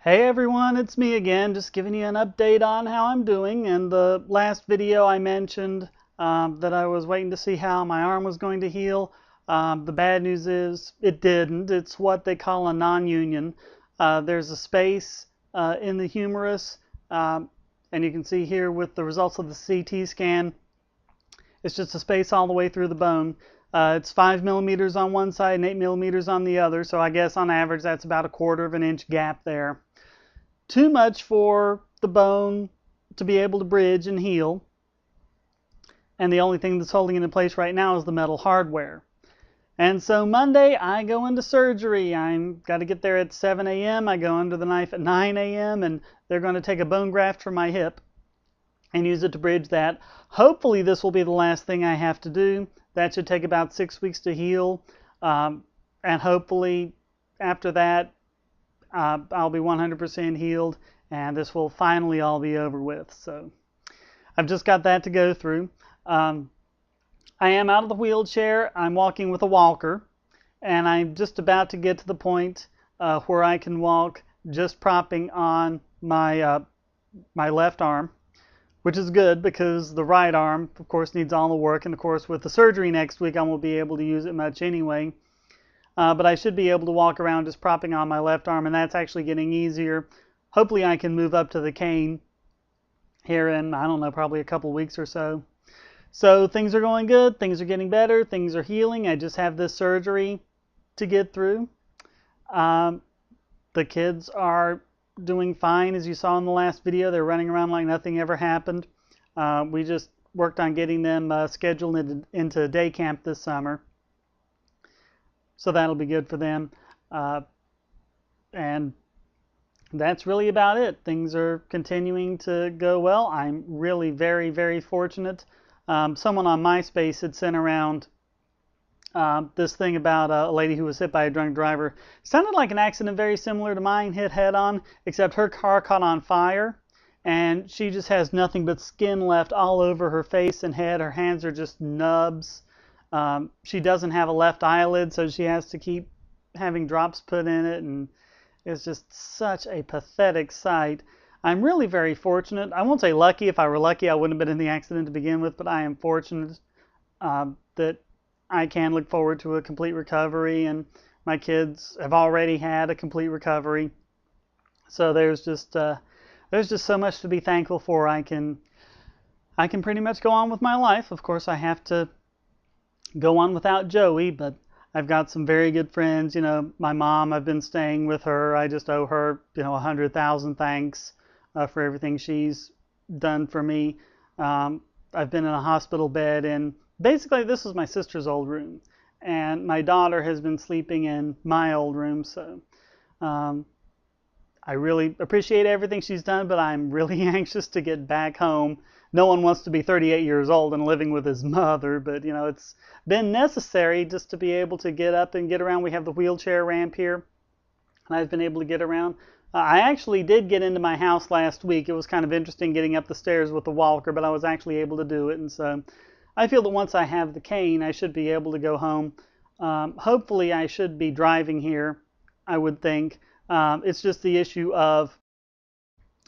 Hey everyone, it's me again, just giving you an update on how I'm doing. In the last video I mentioned that I was waiting to see how my arm was going to heal. The bad news is it didn't. It's what they call a non-union. There's a space in the humerus, and you can see here with the results of the CT scan, it's just a space all the way through the bone. It's 5 millimeters on one side and 8 millimeters on the other, so I guess on average that's about a 1/4 of an inch gap there. Too much for the bone to be able to bridge and heal. And the only thing that's holding it in place right now is the metal hardware. And so Monday I go into surgery. I'm got to get there at 7 a.m. I go under the knife at 9 a.m. and they're going to take a bone graft from my hip and use it to bridge that. Hopefully this will be the last thing I have to do. That should take about 6 weeks to heal. And hopefully after that I'll be 100% healed and this will finally all be over with. So I've just got that to go through. I am out of the wheelchair. I'm walking with a walker, and I'm just about to get to the point where I can walk just propping on my left arm, which is good because the right arm, of course, needs all the work. And of course, with the surgery next week, I won't be able to use it much anyway. But I should be able to walk around just propping on my left arm, and that's actually getting easier. Hopefully I can move up to the cane here in, I don't know, probably a couple weeks or so. So things are going good, things are getting better, things are healing. I just have this surgery to get through. The kids are doing fine, as you saw in the last video. They're running around like nothing ever happened. We just worked on getting them scheduled into day camp this summer. So that'll be good for them. And that's really about it. Things are continuing to go well. I'm really very, very fortunate. Someone on MySpace had sent around this thing about a lady who was hit by a drunk driver. Sounded like an accident very similar to mine, hit head on, except her car caught on fire. And she just has nothing but skin left all over her face and head. Her hands are just nubs. She doesn't have a left eyelid, so she has to keep having drops put in it, and it's just such a pathetic sight. I'm really very fortunate. I won't say lucky. If I were lucky, I wouldn't have been in the accident to begin with, but I am fortunate that I can look forward to a complete recovery, and my kids have already had a complete recovery. So there's just so much to be thankful for. I can pretty much go on with my life. Of course, I have to go on without Joey, but I've got some very good friends. You know, my mom, I've been staying with her. I just owe her, 100,000 thanks for everything she's done for me. I've been in a hospital bed, and basically this is my sister's old room, and my daughter has been sleeping in my old room. So I really appreciate everything she's done, but I'm really anxious to get back home. No one wants to be 38 years old and living with his mother, but it's been necessary just to be able to get up and get around. We have the wheelchair ramp here, and I've been able to get around. I actually did get into my house last week. It was kind of interesting getting up the stairs with the walker, but I was actually able to do it. And so I feel that once I have the cane, I should be able to go home. Hopefully I should be driving here, I would think. It's just the issue of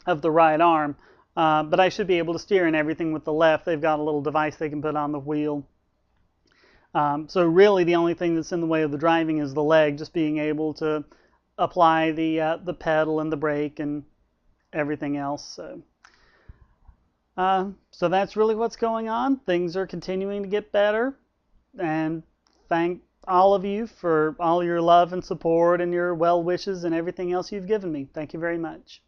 the right arm. But I should be able to steer and everything with the left. They've got a little device they can put on the wheel. So really the only thing that's in the way of the driving is the leg, just being able to apply the pedal and the brake and everything else. So that's really what's going on. Things are continuing to get better, and thank all of you for all your love and support and your well wishes and everything else you've given me. Thank you very much.